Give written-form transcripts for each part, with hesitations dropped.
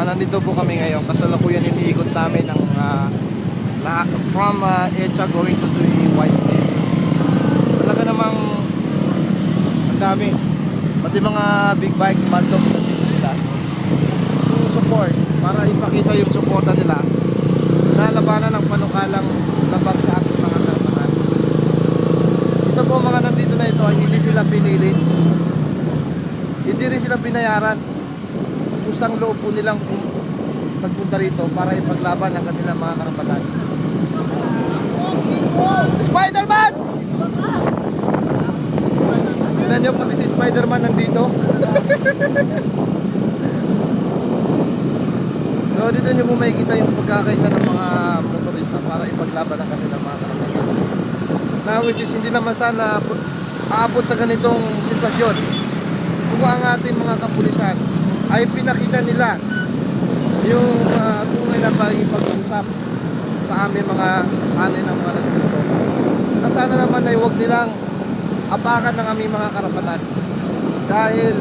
Nandito po kami ngayon. Kasalukuyan iniikot namin ng from Echa going to the White Plains. Talaga namang ang dami. Pati mga big bikes, mad dogs, nandito sila to support, para ipakita yung suporta nila na labanan ng panukalang labag sa ating mga karapatan. Ito po, mga nandito na ito ay hindi sila pinilit, hindi rin sila binayaran. Kusang loob po nilang nagpunta rito para ipaglaban ang kanilang mga karapatan. Spider-Man! Tignan nyo, pati si Spider-Man nandito. So dito nyo po makikita yung pagkakaisa ng mga motorista para ipaglaban ang kanilang mga karapatan. Na which is hindi naman sana aabot sa ganitong sitwasyon kung ang ating mga kapulisan ay pinakita nila yung tunay na pag-usap sa aming mga hanay ng mga nagputo. Na sana naman ay huwag nilang apakan ng aming mga karapatan, dahil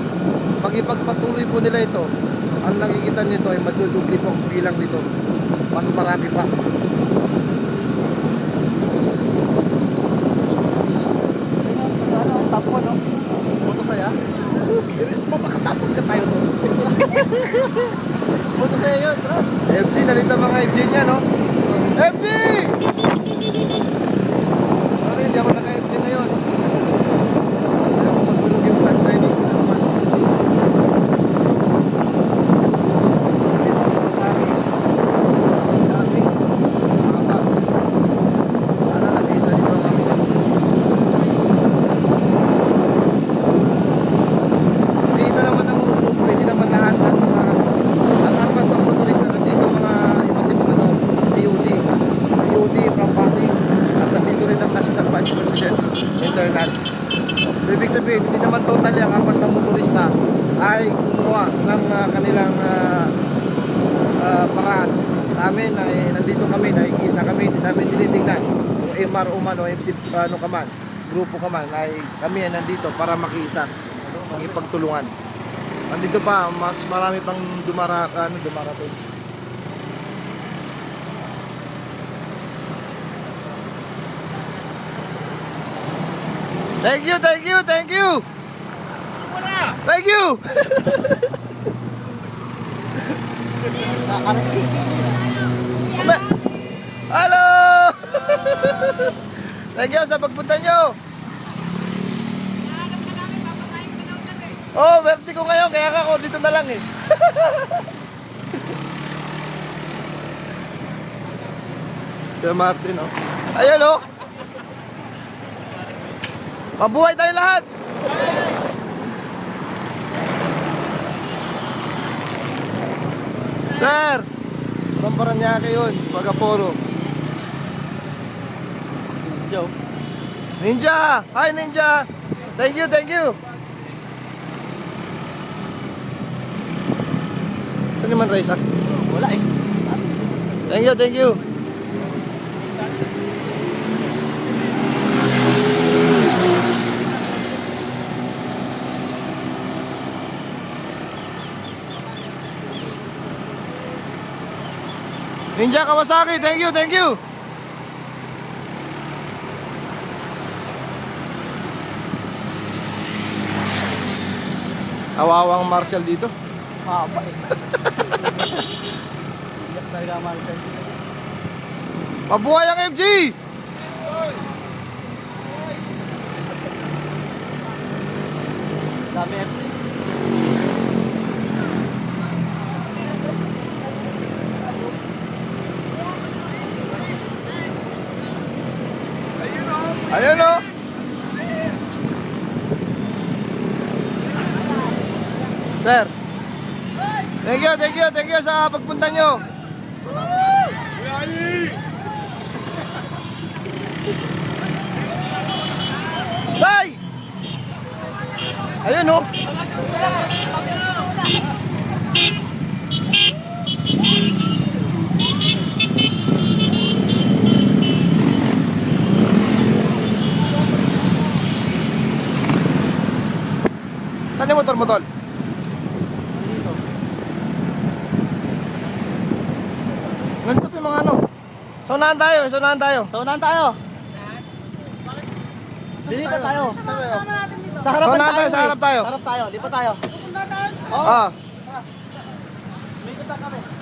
pag ipagpatuloy po nila ito, ang nakikita nito ay madudubli po ang bilang nito, mas marami pa. Tapon, no? Moto saya? Mapakatapon ka tayo to. Moto saya yun, bro. FG, nalita mga FG niya, no? FG! Sorry, hindi ako naka-FG ngayon. Kaya ako masunog yung clutch riding ko na naman. Nandito ako sa akin. Dami. Mahaba. Sana nag-isa dito kami. Isa naman ng grupo, hindi naman lahat ng ang armas ng motorista nandito, mga iba't ibang POD from Pasig, at nandito rin ang National Vice President Interland. So ibig sabihin, hindi naman totally ang armas ng motorista ay kumuha ng kanilang paraan. Sa amin ay nandito kami, nakikisa kami, hindi namin tinitingnan kung MR man o MC ka man, grupo ka man, ay kami ay nandito para makiisa, magipagtulungan. Nandito pa, mas marami pang dumarato. Thank you. Thank you. Hello. Thank you sa pagpunta nyo. Oh, vertigo ngayon, kaya ako dito na lang eh. Sir Martin, oh. Ayun, oh. Mabuhay tayo lahat. Sir, from Paranaque yun, Pagaporo. Ninja. Hi, Ninja. Thank you. Saan naman, Raisa? Wala eh. Thank you. Ninja Kawasaki, thank you. Awawang Marshall dito. Haba eh. Mabuhay ang FG! Dami FG. Ayun o. Sir, thank you sa pagpunta nyo. Say! Ayun o. Saan yung motor mo, tol? Ganito pa yung mga ano. So unahan tayo. Sa unahan tayo. Dilipat tayo. Sa harapan Sa unahan tayo, eh. sa harap tayo. Sa harap tayo, lipat tayo. Ah. Likot na kami.